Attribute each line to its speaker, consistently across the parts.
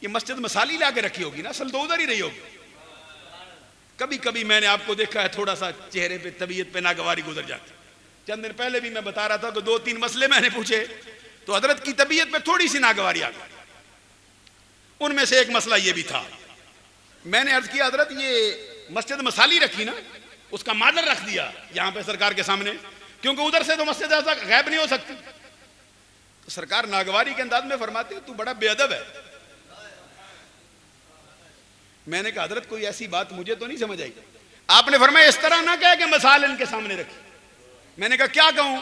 Speaker 1: ये मस्जिद मसाली ला के रखी होगी ना, असल तो उधर ही रही होगी। कभी कभी मैंने आपको देखा है थोड़ा सा चेहरे पे, तबीयत पे नागवारी गुजर जाती। चंद दिन पहले भी मैं बता रहा था कि 2-3 मसले मैंने पूछे तो हजरत की तबीयत पे थोड़ी सी नागवारी आ गई। उनमें से एक मसला ये भी था, मैंने अर्ज किया हजरत ये मस्जिद मसाली रखी ना, उसका मॉडल रख दिया यहां पे सरकार के सामने, क्योंकि उधर से तो मस्जिद ऐसा गायब नहीं हो सकती। तो सरकार नागवारी के अंदाज में फरमाते तू बड़ा बेअदब है। मैंने कहा हजरत कोई ऐसी बात मुझे तो नहीं समझ आई। आपने फरमाया इस तरह ना कहे कि मसाल इनके सामने रखी। मैंने कहा क्या कहूं?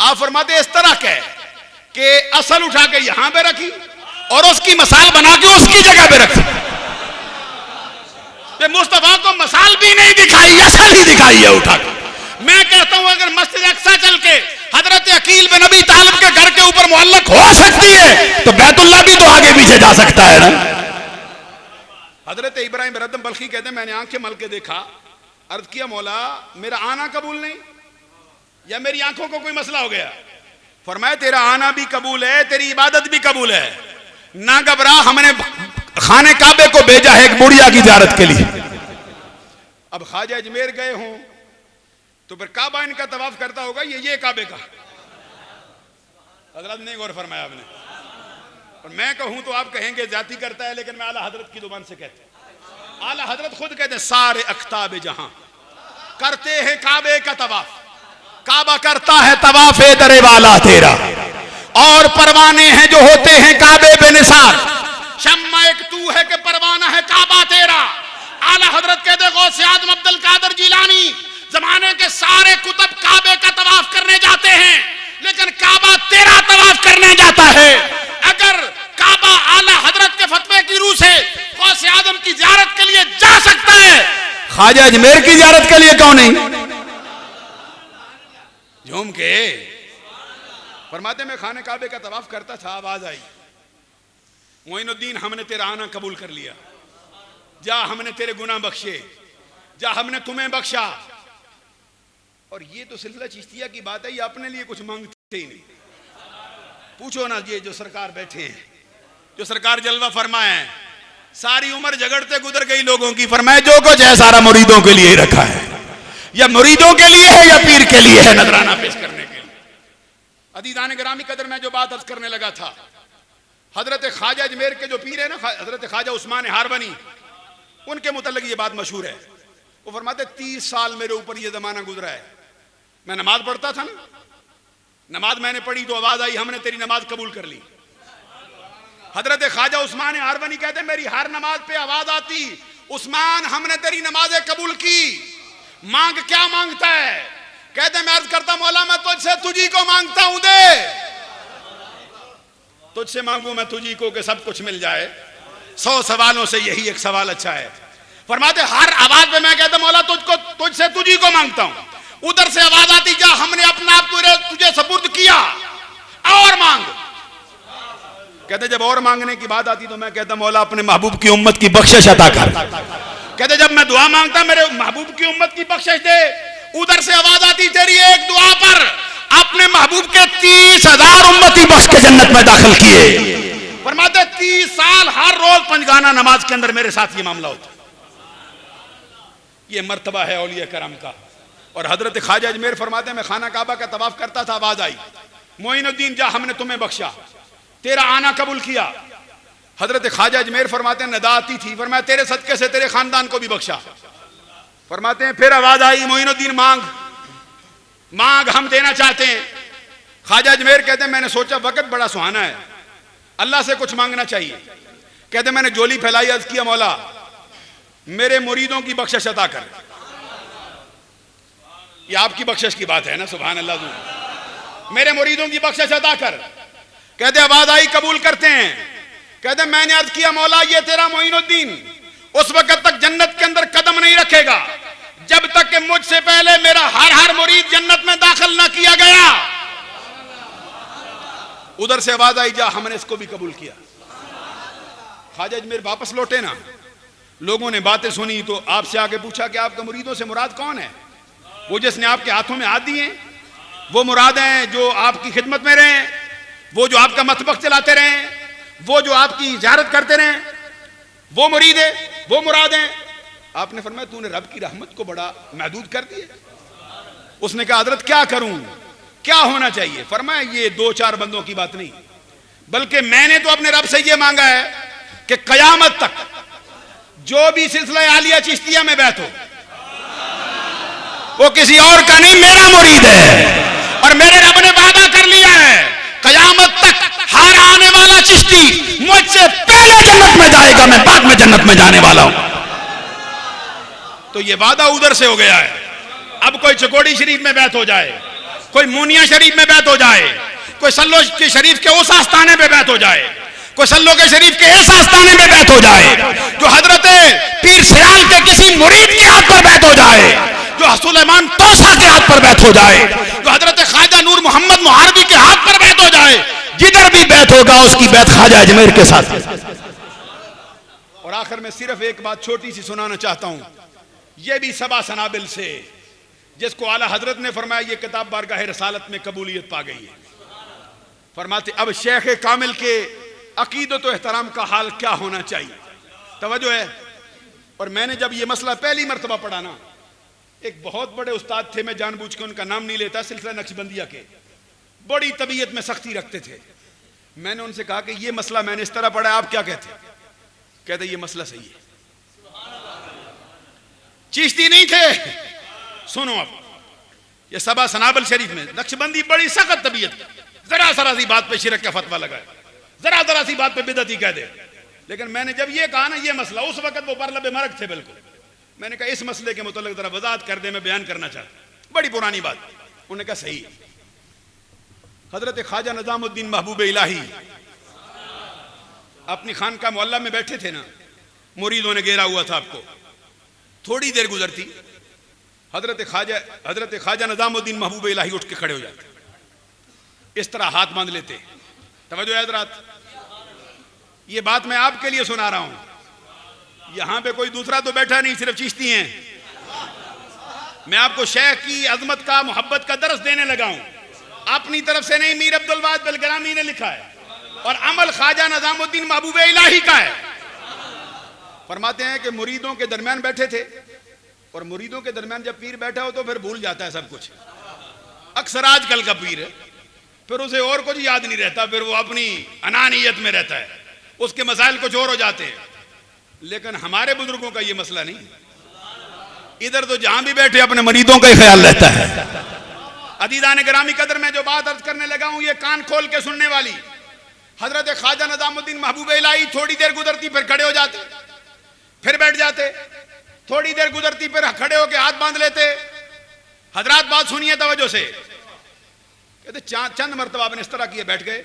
Speaker 1: आप फरमाते इस तरह कहे कि असल उठा के यहां पे रखी और उसकी मसाल बना के उसकी जगह पे रखी। मुस्तफा को मसाल भी नहीं दिखाई, असल ही दिखाई है उठा के। मैं कहता हूं अगर मस्जिद अक्सा चल के हजरत अकील बिन अबी तालिब के घर के ऊपर मुअल्लक हो सकती है तो बैतुल्लाह भी तो आगे पीछे जा सकता है ना। हजरत इब्राहिम रदम बल्खी कहते मैंने आंखें मल के देखा, अर्ज किया मौला मेरा आना कबूल नहीं या मेरी आंखों को कोई मसला हो गया? फरमाया तेरा आना भी कबूल है, तेरी इबादत भी कबूल है, ना घबरा, हमने खाने काबे को भेजा है एक बुढ़िया की ज़ियारत के लिए। अब ख्वाजा अजमेर गए हों तो फिर काबा इनका तवाफ करता होगा, ये काबे का। हजरत ने गौर फरमाया आपने। और मैं कहूं तो आप कहेंगे जाती करता है, लेकिन मैं आला हजरत की जुबान से कहते हैं, आला हजरत खुद कहते हैं सारे अख्ताब जहां करते हैं काबे का तवाफ, काबा करता है तवाफ दरे वाला तेरा, और परवाने हैं जो होते हैं काबे पे निसार, शम्मा एक तू है कि परवाना है काबा तेरा। आला हजरत कहते गौसे आजम अब्दुल कादिर जिलानी जमाने के सारे कुतुब काबे का तवाफ करने जाते हैं, लेकिन काबा तेरा तवाफ करने जाता है। अगर काबा आला हजरत के फतवे की रूह से गौसे आजम की ज़ियारत के लिए जा सकता है, ख्वाजा अजमेर की ज़ियारत के लिए कौन नहीं? झूम के फरमाते मैं खाने काबे का तवाफ करता था, आवाज आई मोइनुद्दीन हमने तेरा आना कबूल कर लिया, जा हमने तेरे गुनाह बख्शे, जा हमने तुम्हें बख्शा। और ये तो सिलसिला चिश्तिया की बात है, ये अपने लिए कुछ मांगते ही नहीं। पूछो ना ये जो सरकार बैठे हैं, जो सरकार जलवा फरमाए हैं, सारी उम्र झगड़ते गुजर गई लोगों की, फरमाए जो कुछ है सारा मुरीदों के लिए ही रखा है, या मुरीदों के लिए है या पीर के लिए है, नजराना पेश करने के लिए। अदीदान गिरामी कदर में जो बात अर्ज करने लगा था, हजरत ख्वाजा अजमेर के जो पीर है ना, हजरत ख्वाजा उस्मान हारवनी, उनके मुतल्लिक ये बात मशहूर है। वो फरमाते 30 साल मेरे ऊपर ये जमाना गुजरा है, मैं नमाज पढ़ता था ना, नमाज मैंने पढ़ी तो आवाज आई हमने तेरी नमाज कबूल कर ली। हजरत ख्वाजा उस्मान हारवनी कहते मेरी हर नमाज पे आवाज आती, उस्मान हमने तेरी नमाजें कबूल की, मांग क्या मांगता है? कहते मैं अर्ज करता मौला मैं तुझसे तुझी को मांगता हूं, दे तुझसे मांगू मैं तुझी को कि सब कुछ मिल जाए। 100 सवालों से यही एक सवाल अच्छा है। फरमाते हर आवाज में मैं कहता मौला तुझको तुझसे तुझी को मांगता हूं, उधर से आवाज आती जा हमने अपना आप तुझे सपुर्द किया और मांग। कहते जब और मांगने की बात आती तो मैं कहता मौला अपने महबूब की उम्मत की बख्शिश अता कर। कहते जब मैं दुआ मांगता मेरे महबूब की उम्मत की बख्शिश दे, उधर से आवाज आती तेरी एक दुआ पर अपने महबूब के 30,000 उम्मती बख्श के जन्नत में दाखिल किए। फरमाते 30 साल हर रोज पंजगाना नमाज के अंदर मेरे साथ ये मामला होता। ये मर्तबा है औलिया करम का। और हजरत ख्वाजा अजमेर फरमाते मैं खाना काबा का तवाफ करता था, आवाज आई मोइनुद्दीन जा हमने तुम्हें बख्शा, तेरा आना कबूल किया। हजरत ख्वाजा अजमेर फरमाते हैं नदा आती थी, फरमाया तेरे सदके से तेरे खानदान को भी बख्शा। फरमाते हैं फिर आवाज आई मोइनुद्दीन मांग मांग हम देना चाहते हैं। ख्वाजा अजमेर कहते हैं मैंने सोचा वक्त बड़ा सुहाना है, अल्लाह से कुछ मांगना चाहिए। कहते मैंने झोली फैलाई, अर्ज किया मौला मेरे मुरीदों की बख्शिश अता कर। ये आपकी बख्शिश की बात है ना, सुभान अल्लाह, मेरे मुरीदों की बख्शिश अता कर। कहते आवाज आई कबूल करते हैं। कहते मैंने अर्ज किया मौला ये तेरा मोइनुद्दीन उस वक्त तक जन्नत के अंदर कदम नहीं रखेगा जब तक कि मुझसे पहले मेरा हर मुरीद जन्नत में दाखिल ना किया गया। उधर से आवाज आई जा हमने इसको भी कबूल किया। ख्वाजा अजमेर वापस लौटे ना, लोगों ने बातें सुनी तो आपसे आके पूछा कि आपके मुरीदों से मुराद कौन है? वो जिसने आपके हाथों में हाथ दिए, वो मुराद हैं जो आपकी खिदमत में रहे, वो जो आपका मतबख चलाते रहे, वो जो आपकी ज़ियारत करते रहे। वो मुरीद है, वो मुराद है। आपने फरमाया तूने रब की रहमत को बड़ा महदूद कर दिया। उसने कहा हजरत क्या करूं, क्या होना चाहिए? फरमाया ये 2-4 बंदों की बात नहीं, बल्कि मैंने तो अपने रब से ये मांगा है कि कयामत तक जो भी सिलसिला आलिया चिश्तिया में बैठ हो वो किसी और का नहीं, मेरा मुरीद है। और मेरे रब ने वादा कर लिया है कयामत तक हर आने वाला चिश्ती मुझसे पहले जन्नत में जाएगा, मैं बाद में जन्नत में जाने वाला हूं। तो ये वादा उधर से हो गया है। अब कोई चकोड़ी शरीफ में बैत हो जाए, कोई मुनिया शरीफ में बैत हो जाए, कोई सल्लो के शरीफ के उस आस्थाने पे बैत हो जाए, कोई सल्लो के शरीफ के इस आस्थाने पे बैत हो जाए, जो हजरत पीर सियाल के किसी मुरीद के हाथ पर बैत हो जाए, जो सुलेमान तोसा के हाथ पर बैत हो जाए, जो हजरत ख्वाजा नूर मोहम्मद मुहारबी के हाथ पर बैत हो जाए, जिधर भी बैत होगा उसकी बैत ख्वाजा अजमेर के साथ। और आखिर में सिर्फ एक बात छोटी सी सुनाना चाहता हूं, यह भी सबा सनाबिल से, जिसको आला हजरत ने फरमाया ये किताब बारगाह रसालत में कबूलियत पा गई है। फरमाते अब शेख कामिल के अकीदत व एहतराम का हाल क्या होना चाहिए, तवज्जो है। और मैंने जब ये मसला पहली मरतबा पढ़ा ना, एक बहुत बड़े उस्ताद थे, मैं जानबूझ के उनका नाम नहीं लेता, सिलसिला नक्शबंदिया के, बड़ी तबीयत में सख्ती रखते थे। मैंने उनसे कहा कि ये मसला मैंने इस तरह पढ़ा, आप क्या कहते? कहते ये मसला सही है। चिश्ती नहीं थे, सुनो अब, ये सबा सनाबल शरीफ में नक्शबंदी बड़ी सख्त तबीयत, जरा जरा सी बात पे शिरक का फतवा लगाए, जरा जरा सी बात पे बिदअती कह दे। लेकिन मैंने जब ये कहा ना ये मसला, उस वक्त वो बरलब मरग थे बिल्कुल। मैंने कहा इस मसले के मुतल्लिक जरा वजाहत कर दे, मैं बयान करना चाहता, बड़ी पुरानी बात। उन्होंने कहा सही। हजरत ख्वाजा निजामुद्दीन महबूब इलाही अपनी खानका मोहल्ला में बैठे थे ना, मुरीदों ने घेरा हुआ था आपको। थोड़ी देर गुजरती, हजरत ख्वाजा निजामुद्दीन महबूब इलाही उठ के खड़े हो जाते, इस तरह हाथ बांध लेते। तवज्जो है हजरात, ये बात मैं आपके लिए सुना रहा हूं, यहां पे कोई दूसरा तो बैठा नहीं, सिर्फ चिश्ती हैं। मैं आपको शेख की अजमत का, मोहब्बत का दर्स देने लगा हूं, अपनी तरफ से नहीं। मीर अब्दुल वाद बलग्रामी ने लिखा है और अमल ख्वाजा निजामुद्दीन महबूब इलाही का है। फरमाते हैं कि मुरीदों के दरमियान बैठे थे, और मुरीदों के दरमियान जब पीर बैठा हो तो फिर भूल जाता है सब कुछ। अक्सर आजकल का पीर है, फिर उसे और कुछ याद नहीं रहता, फिर वो अपनी अनानियत में रहता है, उसके मसाइल कुछ और हो जाते हैं। लेकिन हमारे बुजुर्गों का ये मसला नहीं, इधर तो जहां भी बैठे अपने मरीदों का ही ख्याल रहता है। अदीदान ग्रामी कदर में जो बात अर्ज करने लगा हूं, ये कान खोल के सुनने वाली। हजरत ख्वाजा निजामुद्दीन महबूब इलाही थोड़ी देर गुजरती फिर खड़े हो जाते, फिर बैठ जाते, थोड़ी देर गुजरती फिर खड़े होकर हाथ बांध लेते। हजरात बात सुनिए तवज्जो से। कहते चंद मरतबा आपने इस तरह किए, बैठ गए।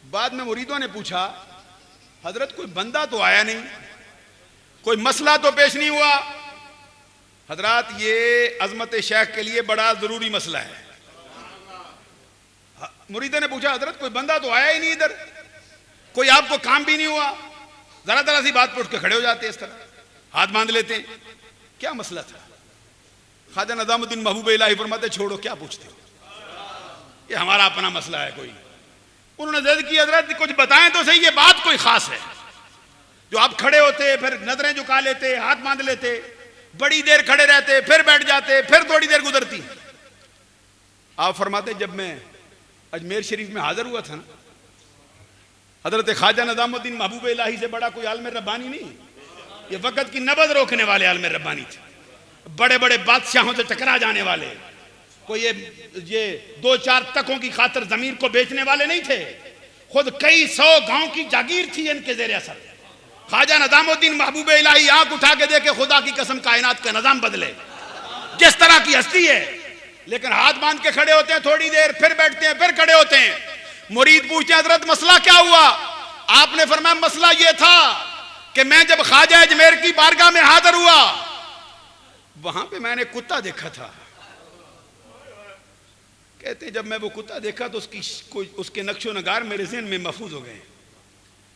Speaker 1: बाद में मुरीदों ने पूछा हजरत कोई बंदा तो आया नहीं, कोई मसला तो पेश नहीं हुआ। हजरात ये अजमत शेख के लिए बड़ा जरूरी मसला है। मुरीदों ने पूछा हजरत कोई बंदा तो आया ही नहीं इधर, कोई आपको काम भी नहीं हुआ। जरा जरा सी बात पे उठ के खड़े हो जाते, इस तरह हाथ बांध लेते। क्या मसला था? ख्वाजा निजामुद्दीन महबूब इलाही फरमाते छोड़ो, क्या पूछते हो, ये हमारा अपना मसला है कोई। उन्होंने जिद की हजरत कुछ बताएं तो सही, ये बात कोई खास है जो आप खड़े होते, फिर नजरें झुका लेते, हाथ बांध लेते, बड़ी देर खड़े रहते, फिर बैठ जाते, फिर थोड़ी देर गुजरती। आप फरमाते जब मैं अजमेर शरीफ में हाजिर हुआ था ना, हजरत ख्वाजा निजामुद्दीन महबूब इलाही से बड़ा कोई आलम रब्बानी नहीं, ये वक्त की नबज रोकने वाले आलम रब्बानी थे, बड़े बड़े बादशाहों से टकरा जाने वाले, कोई ये 2-4 तकों की खातिर जमीन को बेचने वाले नहीं थे, खुद कई 100 गांव की जागीर थी इनके जेर असर। ख्वाजा निजामुद्दीन महबूब इलाही आंख उठा के देखे, खुदा की कसम कायनात का निजाम बदले, जिस तरह की हस्ती है। लेकिन हाथ बांध के खड़े होते हैं थोड़ी देर, फिर बैठते हैं, फिर खड़े होते हैं। मुरीद पूछते हैं हजरत मसला क्या हुआ? आपने फरमाया मसला यह था कि मैं जब ख्वाजा अजमेर की बारगाह में हाजिर हुआ, वहां पे मैंने कुत्ता देखा था। कहते जब मैं वो कुत्ता देखा तो उसके नक्शो नगार मेरे ज़हन में महफूज हो गए।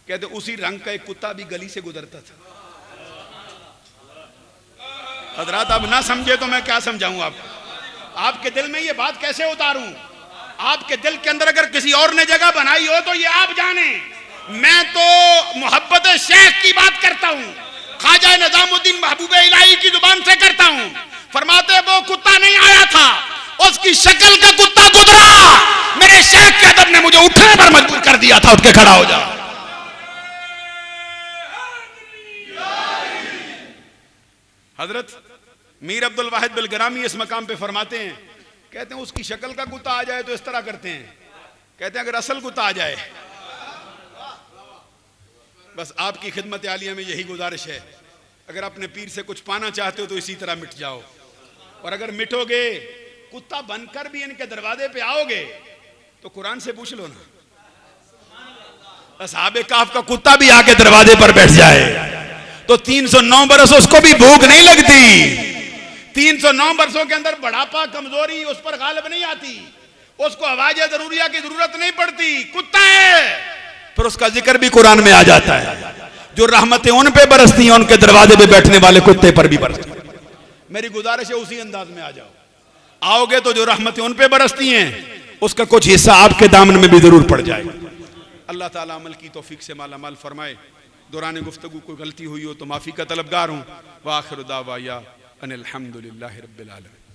Speaker 1: कहते उसी रंग का एक कुत्ता भी गली से गुजरता था। हजरात अब ना समझे तो मैं क्या समझाऊं आपको, आपके दिल में ये बात कैसे उतारूं? आपके दिल के अंदर अगर किसी और ने जगह बनाई हो तो ये आप जाने। मैं तो मोहब्बत शेख की बात करता करता हूँ, ख्वाजा निजामुद्दीन महबूब इलाही की जुबान से करता हूँ। फरमाते वो कुत्ता नहीं आया था, उसकी शक्ल का कुत्ता गुजरा। मेरे शेख के अदब ने मुझे उठने पर मजबूर कर दिया था, उठ के खड़ा हो जा। हजरत मीर अब्दुल वाहिद बिलगरामी इस मकाम पे फरमाते हैं, कहते हैं उसकी शक्ल का कुत्ता आ जाए तो इस तरह करते हैं, कहते हैं अगर असल कुत्ता आ जाए। बस आपकी खिदमत आलिया में यही गुजारिश है, अगर अपने पीर से कुछ पाना चाहते हो तो इसी तरह मिट जाओ, और अगर मिटोगे कुत्ता बनकर भी इनके दरवाजे पे आओगे तो कुरान से पूछ लो ना, असहाबे काफ का कुत्ता भी आके दरवाजे पर बैठ जाए तो 309 बरस उसको भी भूख नहीं लगती। 309 बरसों के अंदर बढ़ापा कमजोरी उस पर गालिब नहीं आती, उसको आवाज जरूरिया की जरूरत नहीं पड़ती। कुत्ता है, फिर उसका जिक्र भी कुरान में आ जाता है। जो रहमतें उन पे बरसती हैं उनके दरवाजे पे बैठने वाले कुत्ते पर भी बरसती। मेरी गुजारिश है उसी अंदाज में आ जाओ। आओगे तो जो रहमतें उन पे बरसती हैं उसका कुछ हिस्सा आपके दामन में भी जरूर पड़ जाएगा। अल्लाह ताला अमल की तौफीक से माला माल फरमाए। दौरान गुफ्तगू कोई गलती हुई हो तो माफी का तलबगार हूँ। व आखिर दावा अनिल हम्दुलिल्लाहि रब्बिल आलमीन।